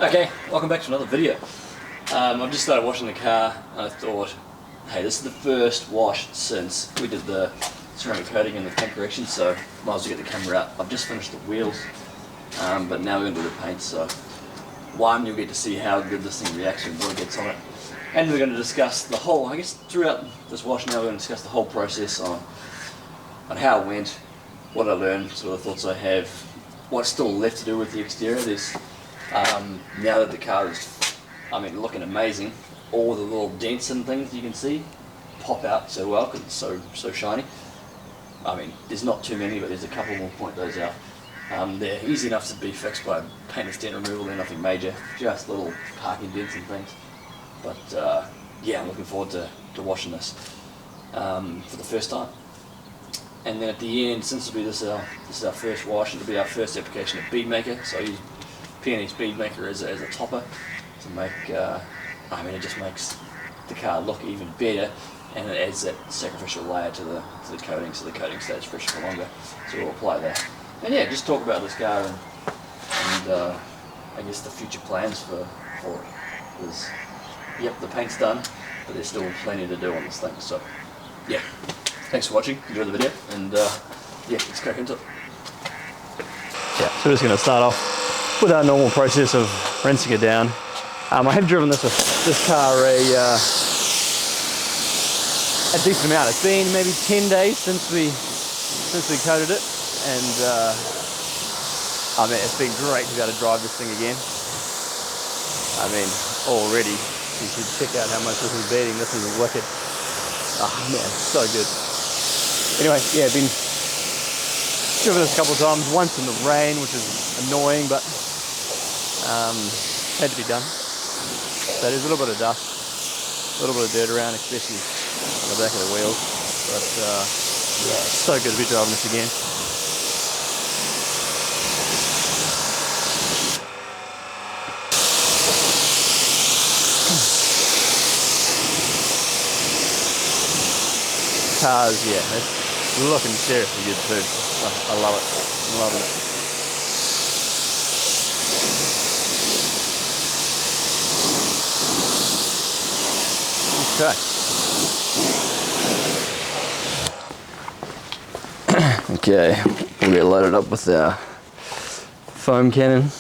Okay, welcome back to another video. I've just started washing the car and I thought, hey, this is the first wash since we did the ceramic coating and the paint correction, so might as well get the camera out. I've just finished the wheels, but now we're going to do the paint, so one, you'll get to see how good this thing reacts when water gets on it, and we're going to discuss the whole, I guess throughout this wash now we're going to discuss the whole process on how it went, what I learned, sort of thoughts I have, what's still left to do with the exterior. There's now that the car is, looking amazing, all the little dents and things you can see pop out so well because it's so shiny. There's not too many, but there's a couple more, point those out. They're easy enough to be fixed by paint dent removal. They're nothing major, just little parking dents and things. But yeah, I'm looking forward to washing this for the first time. And then at the end, since this is our first wash, it'll be our first application of Bead Maker. So I use P&S Bead Maker as a topper to make, it just makes the car look even better, and it adds that sacrificial layer to the coating, so the coating stays fresh for longer. So we'll apply that. And yeah, just talk about this car and I guess the future plans for it. Because, yep, the paint's done, but there's still plenty to do on this thing. So yeah, thanks for watching, enjoy the video, and yeah, let's crack into it. Yeah, so we're just going to start off with our normal process of rinsing it down. I have driven this car a decent amount. It's been maybe 10 days since we coated it, and it's been great to be able to drive this thing again. Already you should check out how much this is beating. This is wicked. Oh man, so good. Anyway, yeah, I've been driven this a couple of times. Once in the rain, which is annoying, but had to be done. So there's a little bit of dust, a little bit of dirt around, especially on the back of the wheels. But yeah, it's so good to be driving this again. Cars, yeah, it's looking seriously good too. I love it. I'm loving it. Okay, we'll get loaded up with our foam cannon.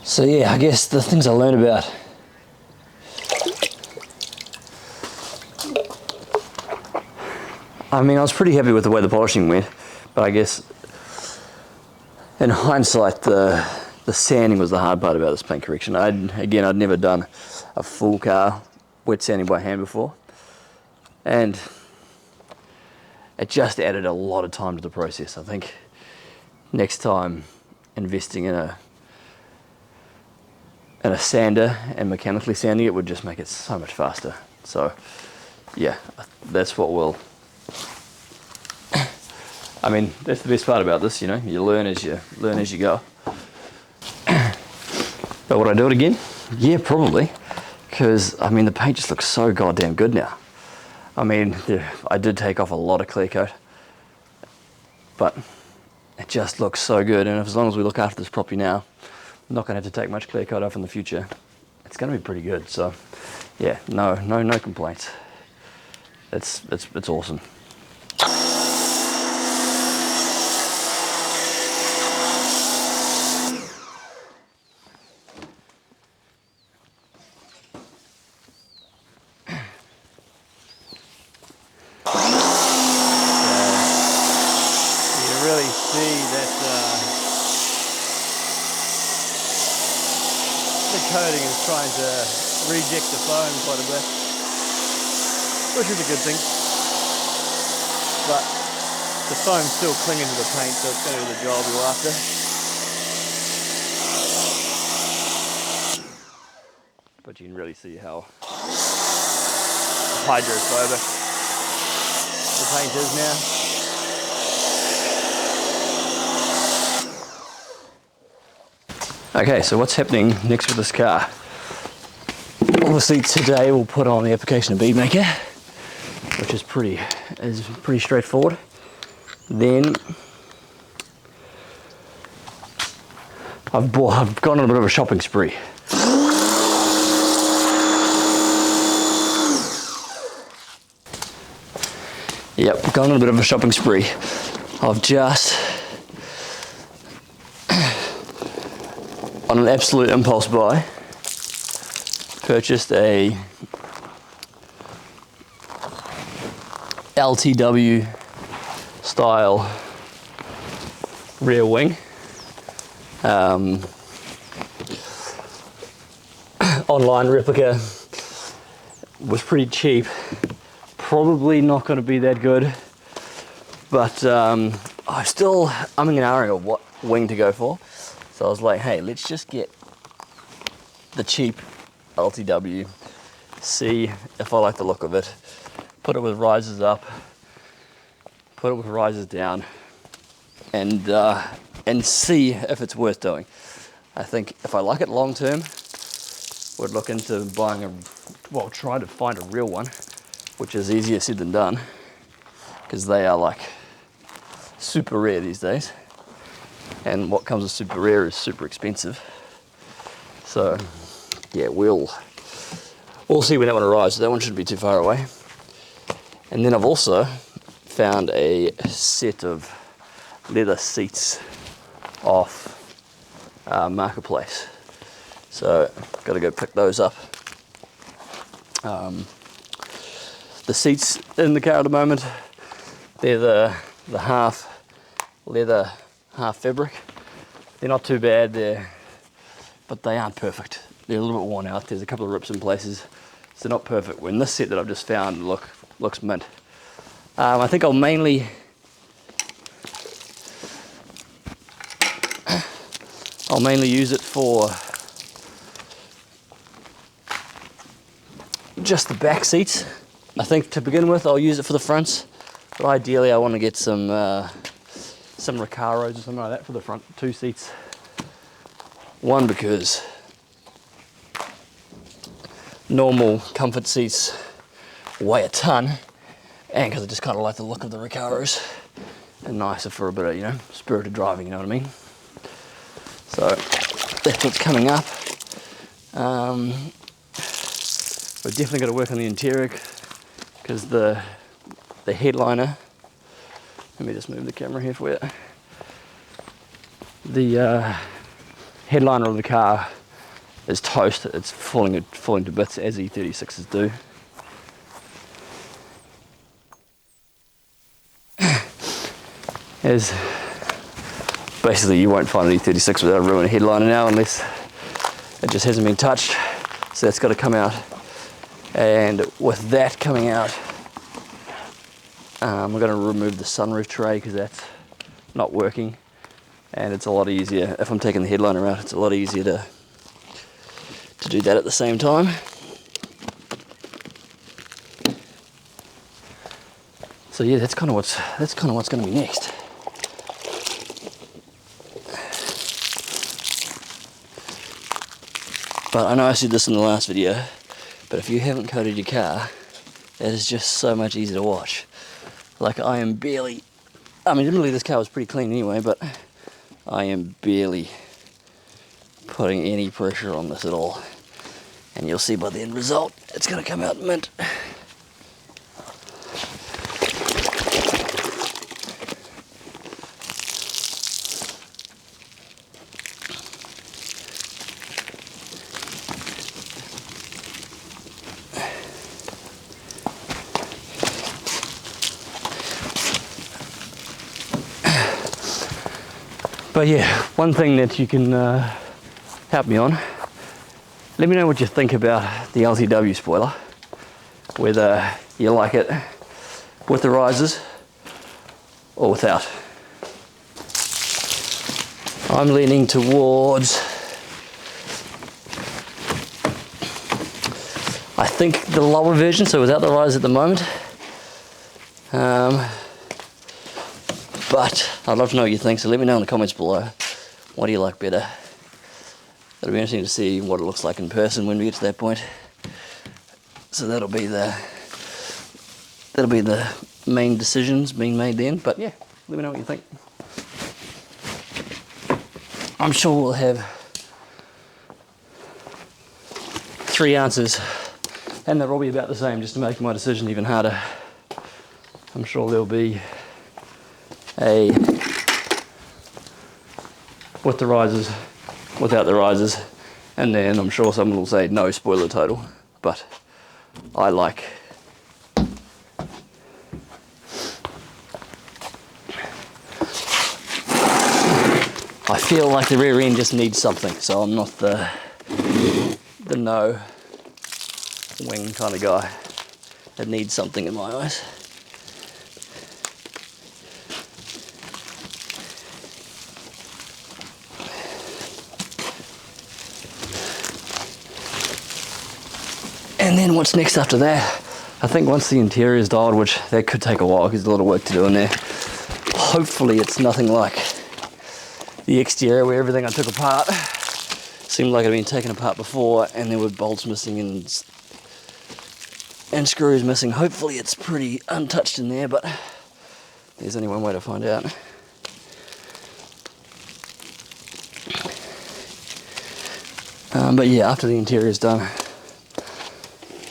So yeah, I guess the things I learned about I was pretty happy with the way the polishing went, but I guess in hindsight the sanding was the hard part about this paint correction. I'd never done a full car wet sanding by hand before, and it just added a lot of time to the process. I think next time investing in a sander and mechanically sanding it would just make it so much faster. So yeah, that's what we'll that's the best part about this, you learn as you go. But would I do it again? Yeah, probably, because the paint just looks so goddamn good now. I did take off a lot of clear coat, but it just looks so good, and as long as we look after this properly now, I'm not going to have to take much clear coat off in the future. It's going to be pretty good. So yeah, no complaints. It's awesome. The coating is trying to reject the foam quite a bit, which is a good thing, but the foam's still clinging to the paint, so it's going to do the job you're after. But you can really see how hydrophobic the paint is now. Okay, so what's happening next with this car? Obviously today we'll put on the application of Bead Maker, which is pretty straightforward. Then I've gone on a bit of a shopping spree. Yep, gone on a bit of a shopping spree. I've just, on an absolute impulse buy, purchased a LTW style rear wing. Online replica, was pretty cheap. Probably not going to be that good, but I'm still umming and ahhing of what wing to go for. So I was like, hey, let's just get the cheap LTW, see if I like the look of it, put it with risers up, put it with risers down, and see if it's worth doing. I think if I like it long term, would look into buying trying to find a real one, which is easier said than done, because they are like super rare these days, and what comes with super rare is super expensive. So yeah, we'll see when that one arrives. That one shouldn't be too far away. And then I've also found a set of leather seats off Marketplace, so got to go pick those up. The seats in the car at the moment, they're the half leather, half fabric. They're not too bad, but they aren't perfect. They're a little bit worn out. There's a couple of rips in places, so they're not perfect. When this set that I've just found looks mint. I think I'll mainly use it for just the back seats. I think to begin with I'll use it for the fronts, but ideally I want to get some Recaros or something like that for the front two seats. One, because normal comfort seats weigh a ton, and because I just kind of like the look of the Recaros, and nicer for a bit of, spirited driving, you know what I mean? So that's what's coming up. We've definitely got to work on the interior, because the headliner, let me just move the camera here for you. The headliner of the car is toast. It's falling to bits, as E36s do. As basically you won't find an E36 without a ruined headliner now, unless it just hasn't been touched. So that's got to come out. And with that coming out, we're going to remove the sunroof tray, because that's not working, and it's a lot easier if I'm taking the headliner out. It's a lot easier to do that at the same time. So yeah, that's kind of what's going to be next. But I know I said this in the last video, but if you haven't coated your car, that is just so much easier to watch. Like, admittedly this car was pretty clean anyway, but I am barely putting any pressure on this at all. And you'll see by the end result, it's going to come out mint. But yeah, one thing that you can help me on, let me know what you think about the LTW spoiler, whether you like it with the risers or without. I'm leaning towards, I think, the lower version, so without the risers at the moment. But I'd love to know what you think, so let me know in the comments below. What do you like better? It'll be interesting to see what it looks like in person when we get to that point. So that'll be the main decisions being made then. But yeah, let me know what you think. I'm sure we'll have 3 answers, and they're probably about the same, just to make my decision even harder. I'm sure there'll be a with the risers, without the risers, and then I'm sure someone will say no spoiler total, but I like I feel like the rear end just needs something, so I'm not the no wing kind of guy. It needs something in my eyes. And then what's next after that? I think once the interior is dialed, which that could take a while because there's a lot of work to do in there. Hopefully it's nothing like the exterior where everything I took apart seemed like it had been taken apart before and there were bolts missing and screws missing. Hopefully it's pretty untouched in there, but there's only one way to find out. But yeah, after the interior is done,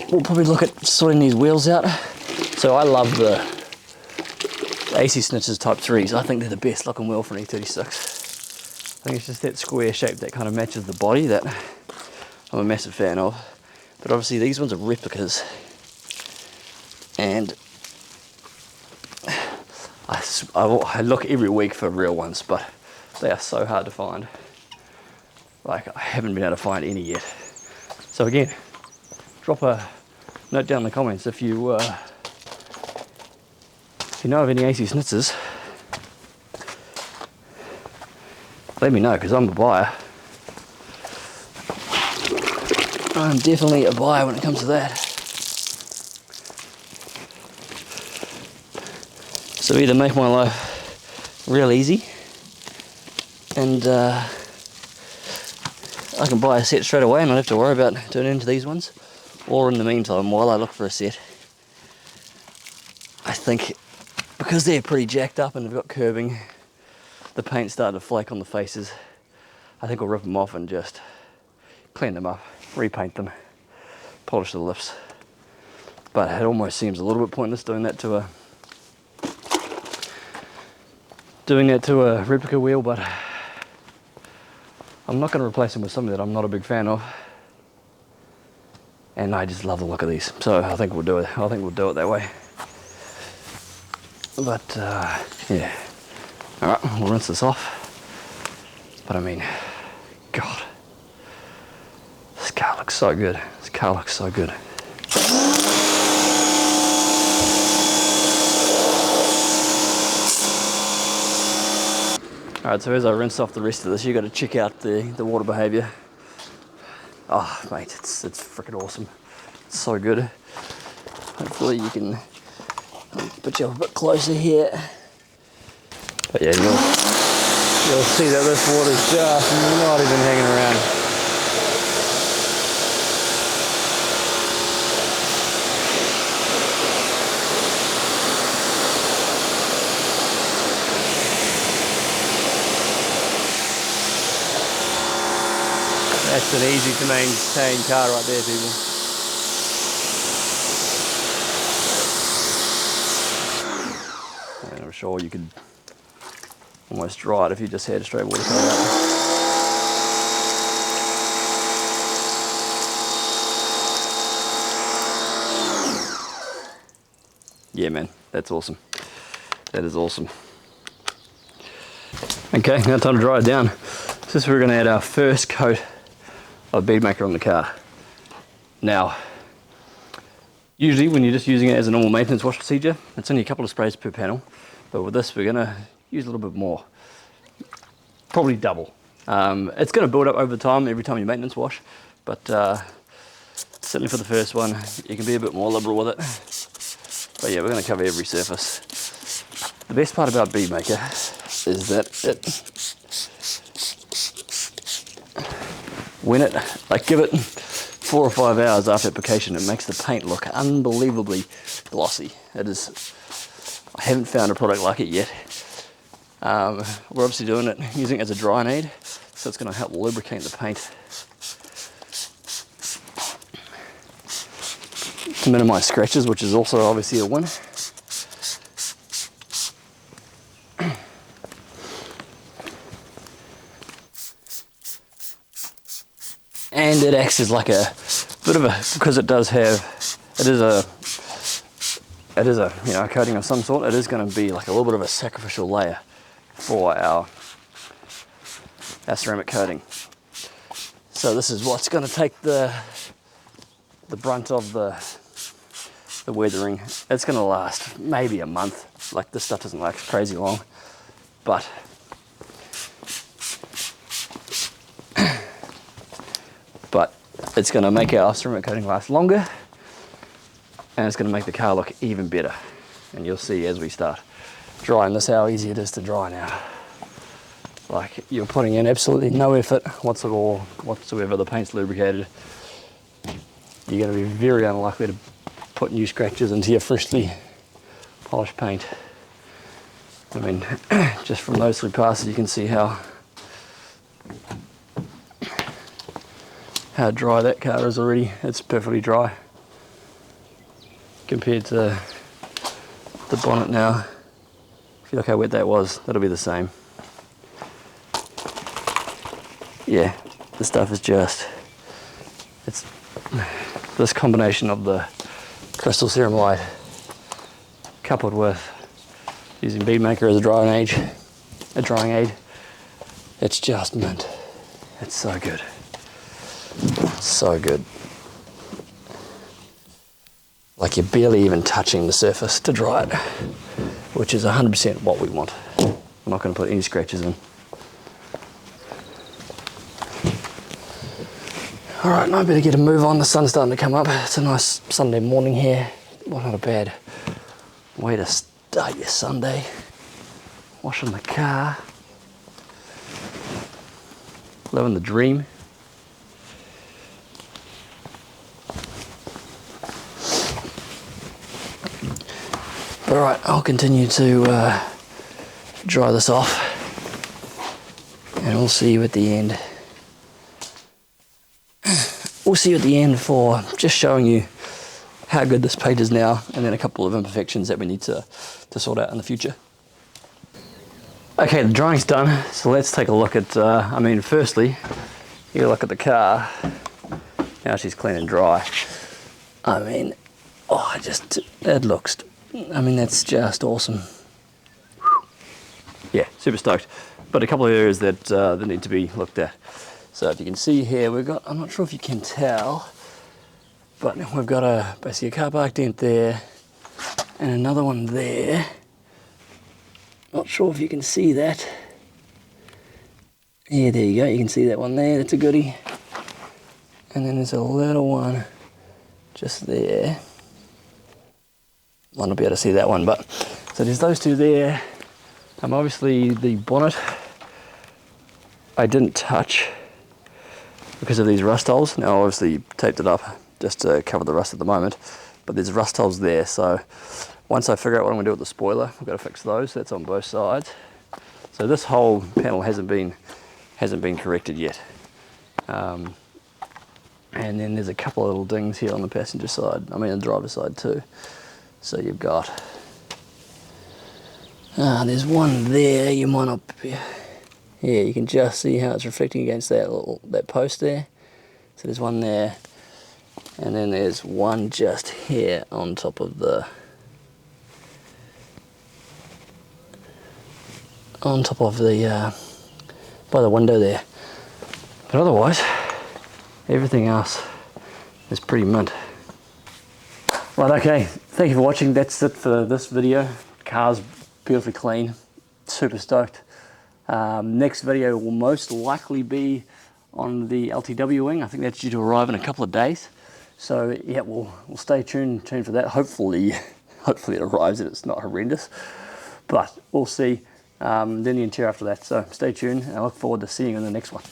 we'll probably look at sorting these wheels out. So I love the AC Snitches Type 3s. I think they're the best looking wheel for an E36. I think it's just that square shape that kind of matches the body that I'm a massive fan of. But obviously these ones are replicas. And I look every week for real ones, but they are so hard to find. Like, I haven't been able to find any yet. So again, drop a note down in the comments if you know of any AC Snitzers. Let me know, because I'm a buyer. I'm definitely a buyer when it comes to that. So either make my life real easy and I can buy a set straight away and not have to worry about turning into these ones, or in the meantime, while I look for a set, I think because they're pretty jacked up and they've got curving, the paint's starting to flake on the faces, I think I'll rip them off and just clean them up, repaint them, polish the lips. But it almost seems a little bit pointless doing that to a replica wheel, but I'm not going to replace them with something that I'm not a big fan of. And I just love the look of these, so I think we'll do it. I think we'll do it that way. But yeah, all right, we'll rinse this off. But I mean, God, this car looks so good. This car looks so good. Alright, so as I rinse off the rest of this, you've got to check out the water behaviour. Oh, mate, it's freaking awesome. It's so good. Hopefully you can put you up a bit closer here. But yeah, you'll see that this water's just not even hanging around. That's an easy to maintain car right there, people. And I'm sure you could almost dry it if you just had a straight water color out. Yeah, man, that's awesome. That is awesome. Okay, now time to dry it down. So we're going to add our first coat of Bead Maker on the car. Now, usually when you're just using it as a normal maintenance wash procedure, it's only a couple of sprays per panel, but with this we're going to use a little bit more, probably double. It's going to build up over time every time you maintenance wash, but certainly for the first one you can be a bit more liberal with it. But yeah, we're going to cover every surface. The best part about Bead Maker is that give it 4 4 or 5 hours after application, it makes the paint look unbelievably glossy. It is, I haven't found a product like it yet. We're obviously doing it, using it as a drying aid, so it's going to help lubricate the paint to minimize scratches, which is also obviously a win. And it acts as like a bit of a, because it does have, it is a coating of some sort. It is going to be like a little bit of a sacrificial layer for our ceramic coating. So this is what's going to take the brunt of the weathering. It's going to last maybe a month. Like, this stuff doesn't last crazy long, but it's going to make our ceramic coating last longer, and it's going to make the car look even better. And you'll see as we start drying this how easy it is to dry now. Like, you're putting in absolutely no effort whatsoever. The paint's lubricated. You're going to be very unlikely to put new scratches into your freshly polished paint. I mean, just from those 3 passes you can see how dry that car is already. It's perfectly dry compared to the bonnet now. If you look how wet that was, that'll be the same. Yeah, the stuff is just, it's this combination of the crystal ceramide coupled with using Bead Maker as a drying aid, it's just mint. It's so good. So good. Like, you're barely even touching the surface to dry it, which is 100% what we want. I'm not going to put any scratches in. Alright, now I better get a move on. The sun's starting to come up. It's a nice Sunday morning here. Well, not a bad way to start your Sunday. Washing the car. Living the dream. Alright, I'll continue to dry this off, and we'll see you at the end. We'll see you at the end for just showing you how good this paint is now, and then a couple of imperfections that we need to sort out in the future. Okay, the drying's done, so let's take a look at, firstly, you look at the car. Now she's clean and dry. I mean, it looks, that's just awesome. Yeah, super stoked. But a couple of areas that need to be looked at. So if you can see here, we've got, I'm not sure if you can tell, but we've got basically a car park dent there, and another one there. Not sure if you can see that. Yeah, there you go, you can see that one there, that's a goodie. And then there's a little one just there. Might not be able to see that one, but so there's those two there. Obviously the bonnet I didn't touch because of these rust holes. Now obviously taped it up just to cover the rust at the moment, but there's rust holes there, so once I figure out what I'm going to do with the spoiler, I've got to fix those. That's on both sides. So this whole panel hasn't been corrected yet. And then there's a couple of little dings here on the passenger side, the driver's side too. So you've got, there's one there, you might not be, yeah, you can just see how it's reflecting against that post there. So there's one there, and then there's one just here on top of the, by the window there. But otherwise, everything else is pretty mint. Right, okay, thank you for watching. That's it for this video. Car's beautifully clean, super stoked. Next video will most likely be on the LTW wing. I think that's due to arrive in a couple of days. So yeah, we'll stay tuned for that. Hopefully it arrives and it's not horrendous, but we'll see. Then the interior after that. So stay tuned, and I look forward to seeing you in the next one.